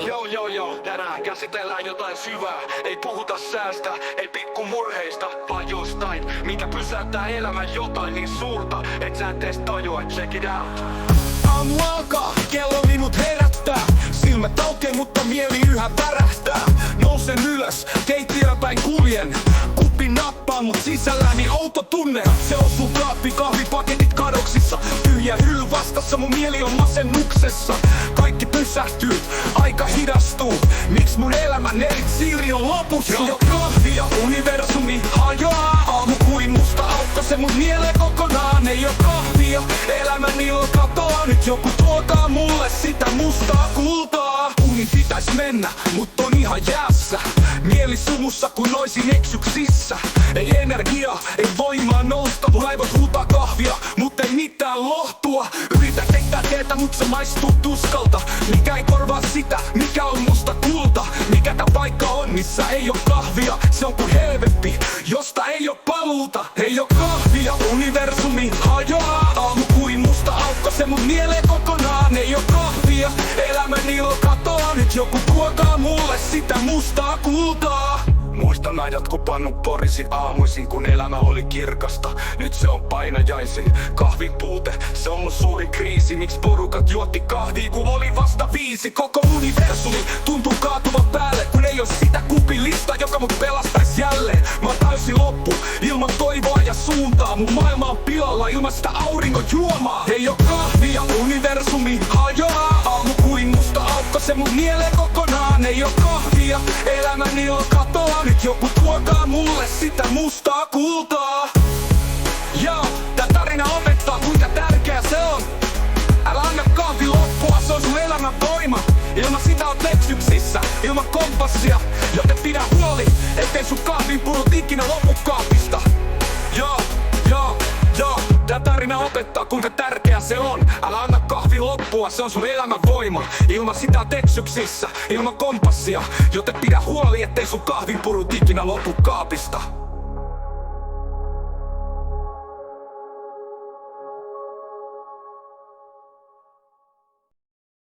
Joo, tänään käsitellään jotain syvää. Ei puhuta säästä, ei pikkumurheista, vaan jostain, mikä pysäyttää elämän jotain niin suurta, et sä et ees tajua, check it out. Aamu alkaa, kello minut herättää. Silmät aukee, mutta mieli yhä värähtää. Nousen ylös, keittiöön päin kuljen. Kuppi nappaa, mut sisälläni outo tunne. Se osuu kaappi, kahvipaketit kadoksissa. Tyhjä hylly vastassa, mun mieli on masennuksessa. Kaikki pysähtyy, aika hidastuu. Miks mun elämän eliksiiri on lopussa? Ei oo kahvia, universumi hajoaa. Aamu kuin musta aukko, se mun mieleen kokonaan. Ei oo kahvia, elämän ilo katoaa. Nyt joku tuokaa mulle sitä mustaa kultaa. Uni pitäis mennä, mut on ihan jäässä. Mieli sumussa kun oisin eksyksissä. Ei energia, ei voimaa nousta. Raivot huutaa kahvia, mut ei mitään lohtua. Yritä keittää teetä, mut se maistuu tuskalta. Mikä ei korvaa sitä, mikä on musta kulta. Mikä tää paikka on, missä ei oo kahvia. Se on kuin helvetti, josta ei oo paluuta. Ei oo kahvia, universumi hajoaa. Aamu kuin musta aukko, se mun mieleen kokonaan. Ei oo kahvia, elämän ilo katoaa. Nyt joku tuokaa mulle sitä mustaa kultaa. Muistan ajat kun pannu porisi aamuisin, kun elämä oli kirkasta. Nyt se on painajaisin, kahvin puute, se on mun suuri kriisi. Miks porukat juotti kahvia kun oli vasta 5? Koko universumi tuntuu kaatuvan päälle, kun ei oo sitä kupillista, joka mut pelastais jälleen. Mä oon täysin loppu, ilman toivoa ja suuntaa. Mun maailma on pilalla ilman sitä auringon juomaa. Ei oo kahvia, universumi hajoaa. Aamu kuin musta aukko, se mun mieleen kokonaan. Ei oo kahvia, elämän ilo katoaa. Nyt joku tuokaa mulle sitä mustaa kultaa. Joo, tää tarina opettaa kuinka tärkeä se on. Älä anna kahvi loppua, se on sun elämän voima. Ilman sitä oot leksyksissä, ilman kompassia. Joten pidä huoli, ettei sun kahvin purut ikinä lopu kaapista. Joo, tää tarina opettaa kuinka tärkeä se on. Älä anna kahvi loppua, se on sun elämän voima. Ilman sitä oot eksyksissä, ilman kompassia. Joten pidä huoli, ettei sun kahvin purut ikinä lopu kaapista.